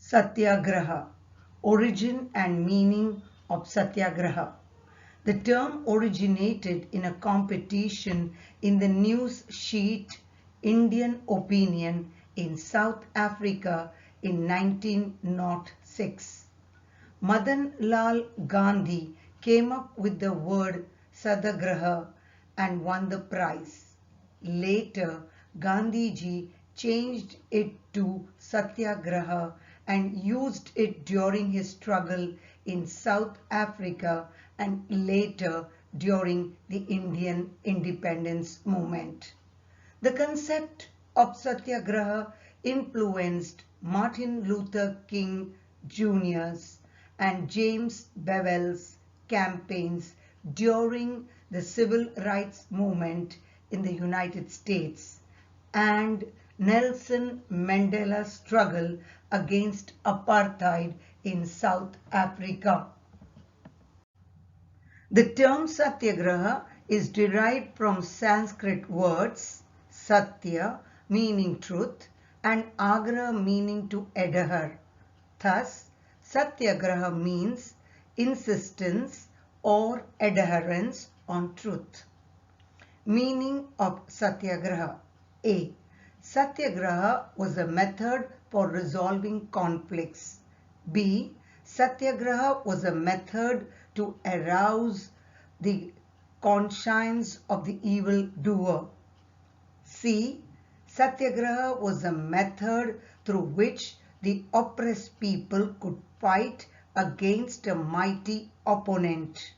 Satyagraha. Origin and meaning of Satyagraha. The term originated in a competition in the news sheet Indian Opinion in South Africa in 1906. Madan Lal Gandhi came up with the word Satyagraha and won the prize. Later, Gandhiji changed it to Satyagraha and used it during his struggle in South Africa and later during the Indian independence movement. The concept of Satyagraha influenced Martin Luther King Jr.'s and James Bevel's campaigns during the civil rights movement in the United States and Nelson Mandela's struggle against apartheid in South Africa. The term Satyagraha is derived from Sanskrit words Satya meaning truth and Agraha meaning to adhere. Thus, Satyagraha means insistence or adherence on truth. Meaning of Satyagraha. A. Satyagraha was a method for resolving conflicts. B. Satyagraha was a method to arouse the conscience of the evil doer. C. Satyagraha was a method through which the oppressed people could fight against a mighty opponent.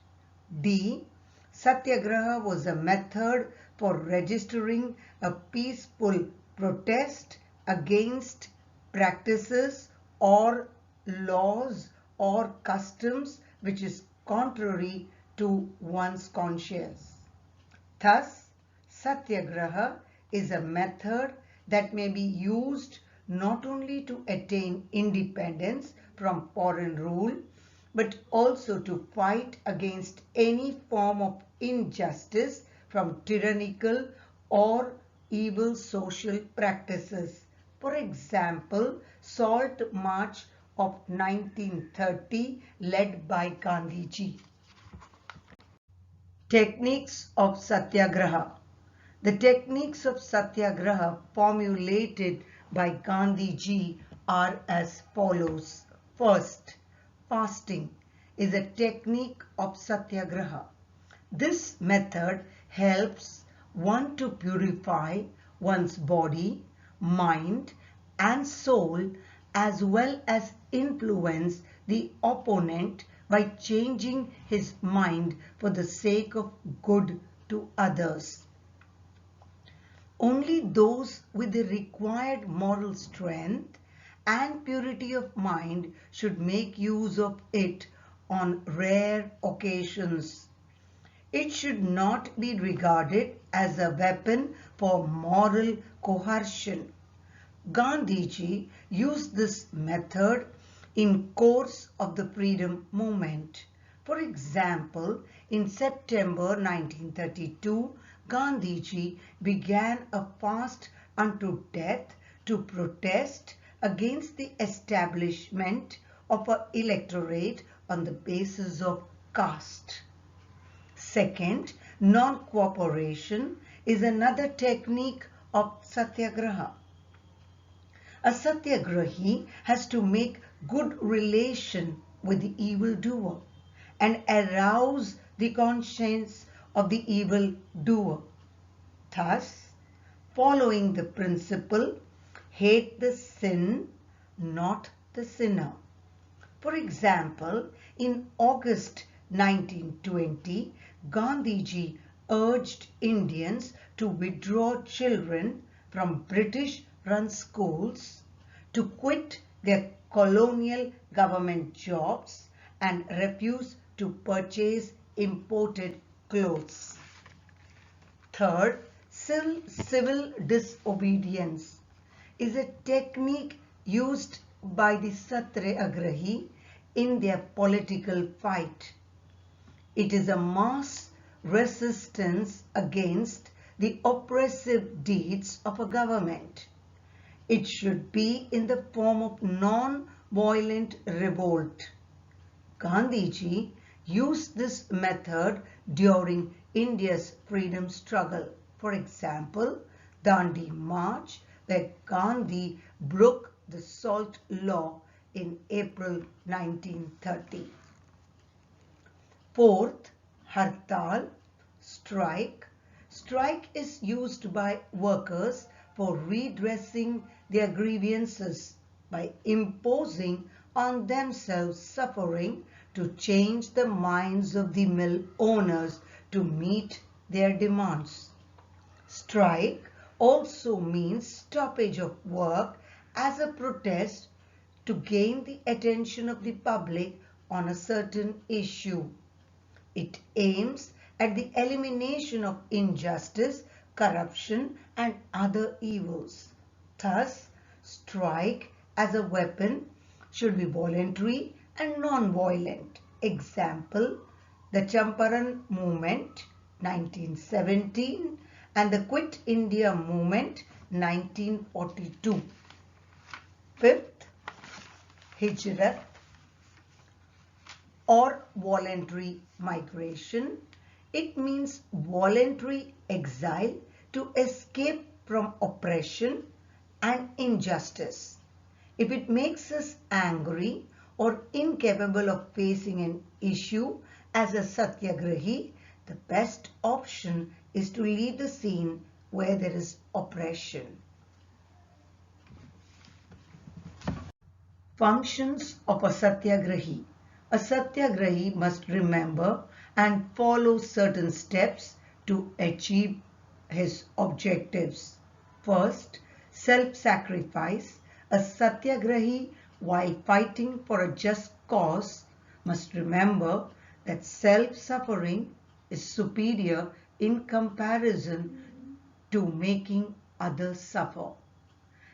D. Satyagraha was a method for registering a peaceful protest against practices or laws or customs which is contrary to one's conscience. Thus, Satyagraha is a method that may be used not only to attain independence from foreign rule, but also to fight against any form of injustice from tyrannical or evil social practices. For example, Salt March of 1930 led by Gandhiji. Techniques of Satyagraha. The techniques of Satyagraha formulated by Gandhiji are as follows. First, fasting is a technique of Satyagraha. This method helps one to purify one's body, mind and soul as well as influence the opponent by changing his mind for the sake of good to others. Only those with the required moral strength and purity of mind should make use of it on rare occasions. It should not be regarded as a weapon for moral coercion. Gandhiji used this method in course of the freedom movement. For example, in September 1932, Gandhiji began a fast unto death to protest against the establishment of an electorate on the basis of caste. Second, non-cooperation is another technique of Satyagraha. A Satyagrahi has to make good relation with the evildoer and arouse the conscience of the evildoer. Thus, following the principle, hate the sin, not the sinner. For example, in August 1920, Gandhiji urged Indians to withdraw children from British-run schools, to quit their colonial government jobs and refuse to purchase imported clothes. Third, civil disobedience is a technique used by the satyagrahi in their political fight. It is a mass resistance against the oppressive deeds of a government. It should be in the form of violent revolt. Gandhiji used this method during India's freedom struggle. For example, Dandi March, where Gandhi broke the salt law in April 1930. Fourth, Hartal, strike. Strike is used by workers for redressing their grievances by imposing on themselves suffering to change the minds of the mill owners to meet their demands. Strike also means stoppage of work as a protest to gain the attention of the public on a certain issue. It aims at the elimination of injustice, corruption, and other evils. Thus, strike as a weapon should be voluntary and non-violent. Example, the Champaran movement 1917 and the Quit India movement 1942. Fifth, Hijrat or voluntary migration. It means voluntary exile to escape from oppression and injustice. If it makes us angry or incapable of facing an issue as a satyagrahi, the best option is to leave the scene where there is oppression. Functions of a satyagrahi. A satyagrahi must remember and follow certain steps to achieve his objectives. First, self-sacrifice. A satyagrahi, while fighting for a just cause, must remember that self-suffering is superior in comparison to making others suffer.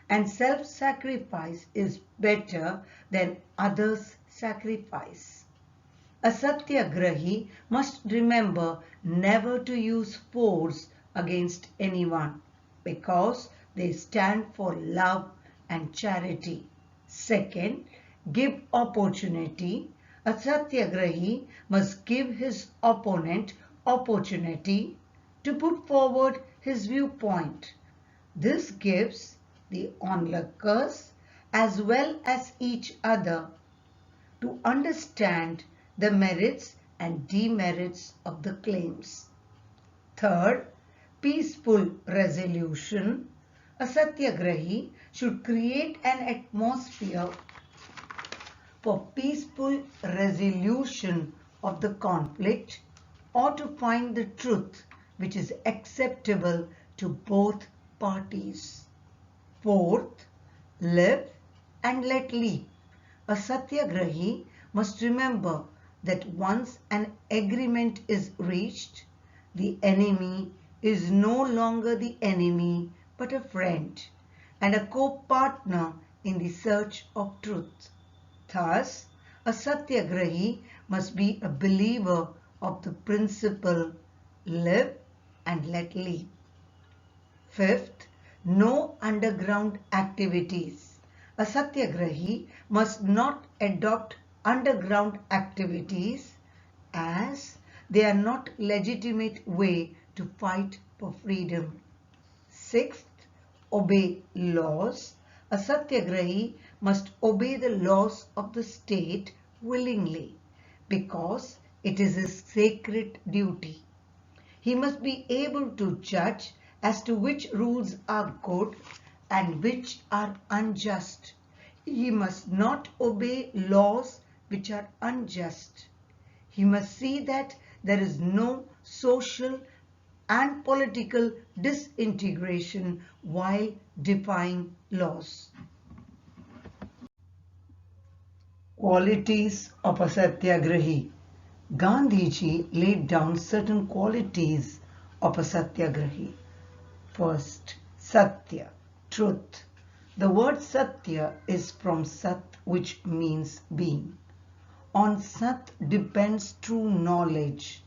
And self-sacrifice is better than others' sacrifice. A satyagrahi must remember never to use force against anyone because they stand for love and charity. Second, give opportunity. A satyagrahi must give his opponent opportunity to put forward his viewpoint. This gives the onlookers as well as each other to understand the merits and demerits of the claims. Third, peaceful resolution. A satyagrahi should create an atmosphere for peaceful resolution of the conflict or to find the truth which is acceptable to both parties. Fourth, live and let leap. A satyagrahi must remember that once an agreement is reached, the enemy is no longer the enemy but a friend and a co-partner in the search of truth. Thus, a satyagrahi must be a believer of the principle live and let leap. Fifth, no underground activities. A satyagrahi must not adopt underground activities as they are not legitimate way to fight for freedom. Sixth, obey laws. A satyagrahi must obey the laws of the state willingly because it is his sacred duty. He must be able to judge as to which rules are good and which are unjust. He must not obey laws which are unjust. He must see that there is no social and political disintegration while defying laws. Qualities of a satyagrahi. Gandhiji laid down certain qualities of a satyagrahi. First, satya, truth. The word satya is from sat, which means being. On sat depends true knowledge,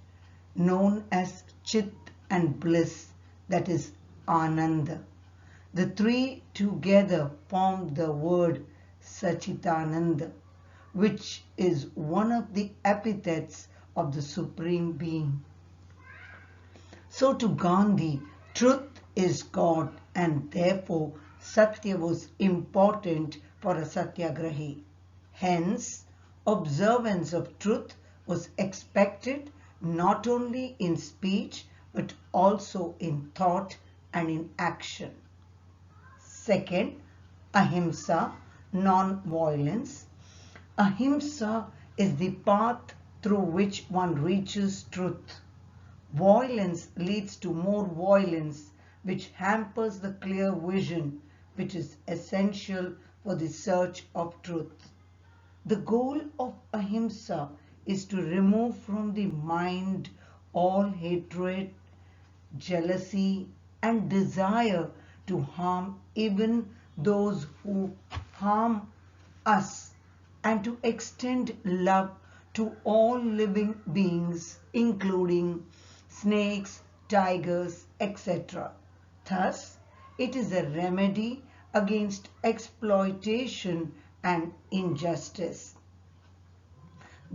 known as chit and bliss, that is ananda. The three together form the word Sachitananda, which is one of the epithets of the Supreme Being. So to Gandhi, truth is God, and therefore Satya was important for a Satyagrahi. Hence, observance of truth was expected not only in speech but also in thought and in action. Second, ahimsa, non-violence. Ahimsa is the path through which one reaches truth. Violence leads to more violence, which hampers the clear vision, which is essential for the search of truth. The goal of ahimsa is to remove from the mind all hatred, jealousy, and desire to harm even those who harm us, and to extend love to all living beings, including snakes, tigers, etc. Thus, it is a remedy against exploitation and injustice.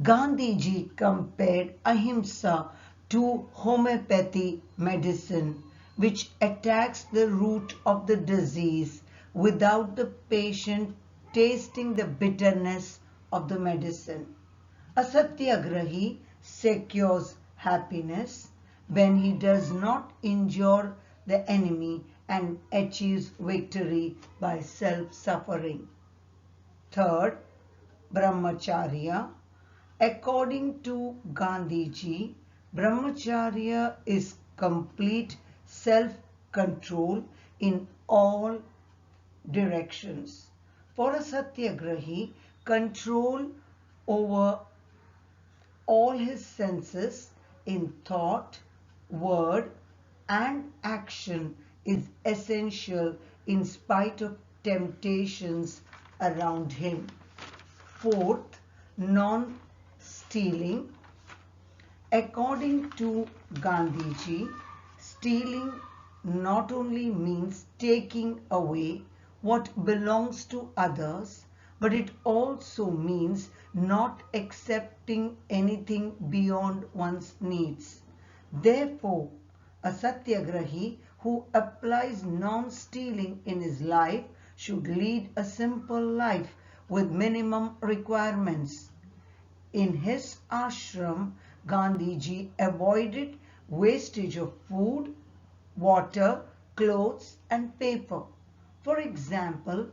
Gandhiji compared ahimsa to homeopathy medicine, which attacks the root of the disease without the patient tasting the bitterness of the medicine. A satyagrahi secures happiness when he does not injure the enemy and achieves victory by self-suffering. Third, brahmacharya. According to Gandhiji, brahmacharya is complete self-control in all directions. For a satyagrahi, control over all his senses in thought, word, and action is essential in spite of temptations around him. Fourth, non-stealing. According to Gandhiji, stealing not only means taking away what belongs to others, but it also means not accepting anything beyond one's needs. Therefore, a satyagrahi who applies non-stealing in his life should lead a simple life with minimum requirements. In his ashram, Gandhiji avoided wastage of food, water, clothes, and paper. For example,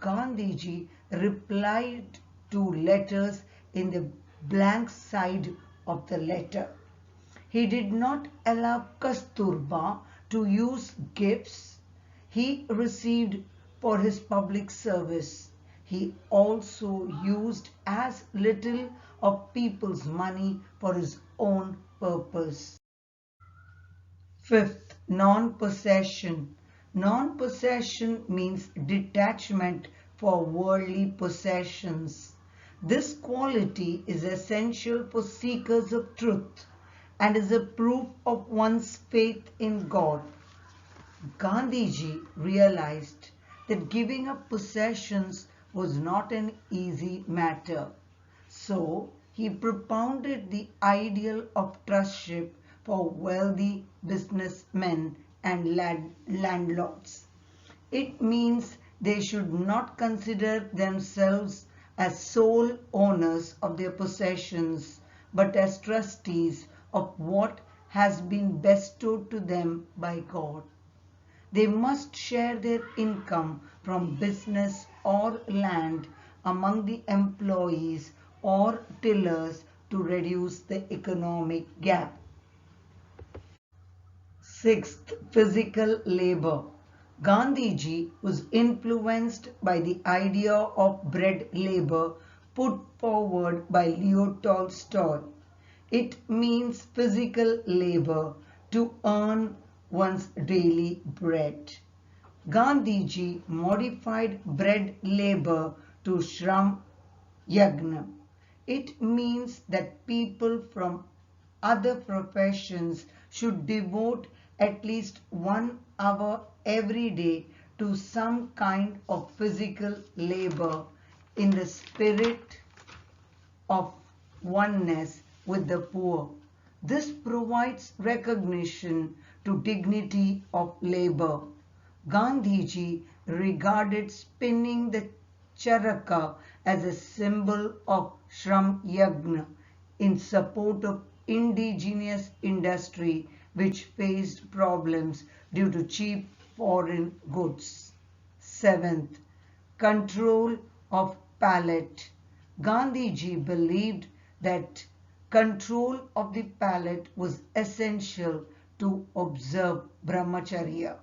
Gandhiji replied to letters in the blank side of the letter. He did not allow Kasturba to use gifts he received for his public service. He also used as little of people's money for his own purpose. Fifth, non-possession. Non-possession means detachment for worldly possessions. This quality is essential for seekers of truth and is a proof of one's faith in God. Gandhiji realized that giving up possessions was not an easy matter. So he propounded the ideal of trustship for wealthy businessmen and landlords. It means they should not consider themselves as sole owners of their possessions, but as trustees of what has been bestowed to them by God. They must share their income from business or land among the employees or tillers to reduce the economic gap. Sixth, physical labor. Gandhiji was influenced by the idea of bread labor put forward by Leo Tolstoy. It means physical labor to earn one's daily bread. Gandhiji modified bread labor to Shram Yagna. It means that people from other professions should devote at least 1 hour every day to some kind of physical labor in the spirit of oneness with the poor. This provides recognition to dignity of labor. Gandhiji regarded spinning the charaka as a symbol of Shram Yagna in support of indigenous industry which faced problems due to cheap foreign goods. Seventh, control of palate. Gandhiji believed that control of the palate was essential to observe brahmacharya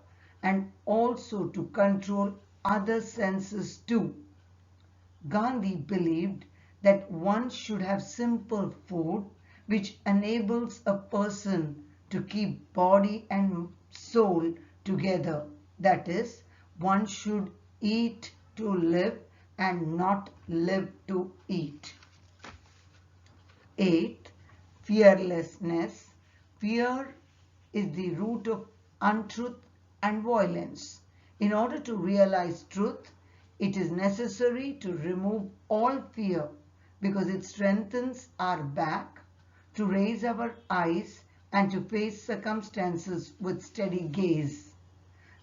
and also to control other senses too. Gandhi believed that one should have simple food which enables a person to keep body and soul together. That is, one should eat to live and not live to eat. 8. Fearlessness. Fear is the root of untruth and violence. In order to realize truth, it is necessary to remove all fear because it strengthens our back, to raise our eyes and to face circumstances with steady gaze.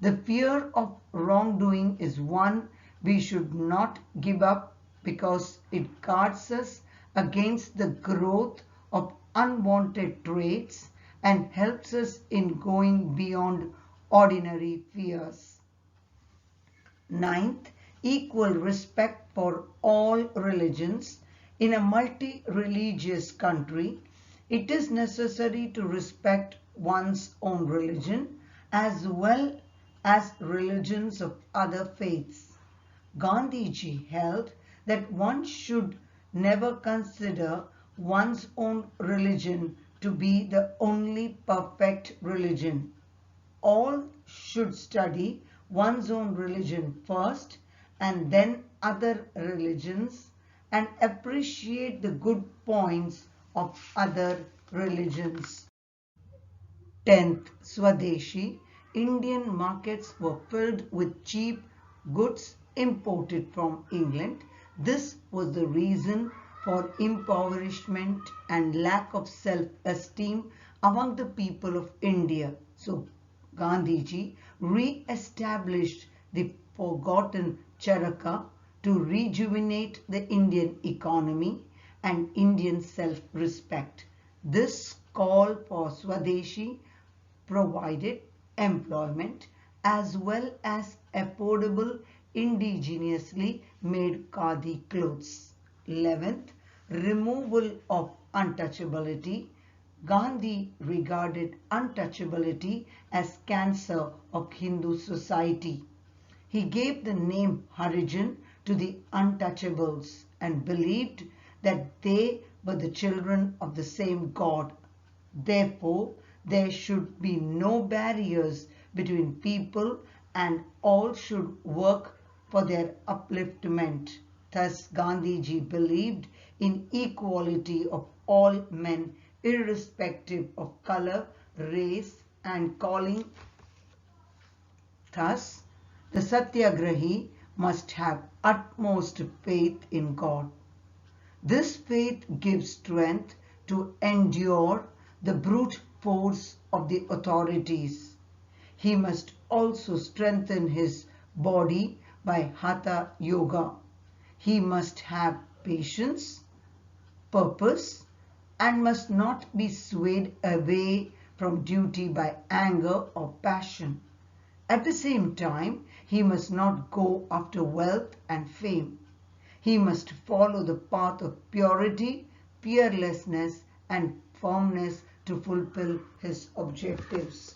The fear of wrongdoing is one we should not give up because it guards us against the growth of unwanted traits and helps us in going beyond ordinary fears. 9th, equal respect for all religions. In a multi-religious country, it is necessary to respect one's own religion as well as religions of other faiths. Gandhiji held that one should never consider one's own religion to be the only perfect religion. All should study one's own religion first and then other religions and appreciate the good points of other religions. 10th, Swadeshi. Indian markets were filled with cheap goods imported from England. This was the reason for impoverishment and lack of self-esteem among the people of India. So Gandhiji re-established the forgotten charaka to rejuvenate the Indian economy and Indian self-respect. This call for Swadeshi provided employment as well as affordable indigenously made khadi clothes. 11th, removal of untouchability. Gandhi regarded untouchability as cancer of Hindu society. He gave the name Harijan to the untouchables and believed that they were the children of the same God. Therefore, there should be no barriers between people and all should work for their upliftment. Thus, Gandhiji believed in equality of all men irrespective of color, race and calling. Thus, the satyagrahi must have utmost faith in God. This faith gives strength to endure the brute force of the authorities. He must also strengthen his body by hatha yoga. He must have patience, purpose, and must not be swayed away from duty by anger or passion. At the same time, he must not go after wealth and fame. He must follow the path of purity, fearlessness, and firmness to fulfill his objectives.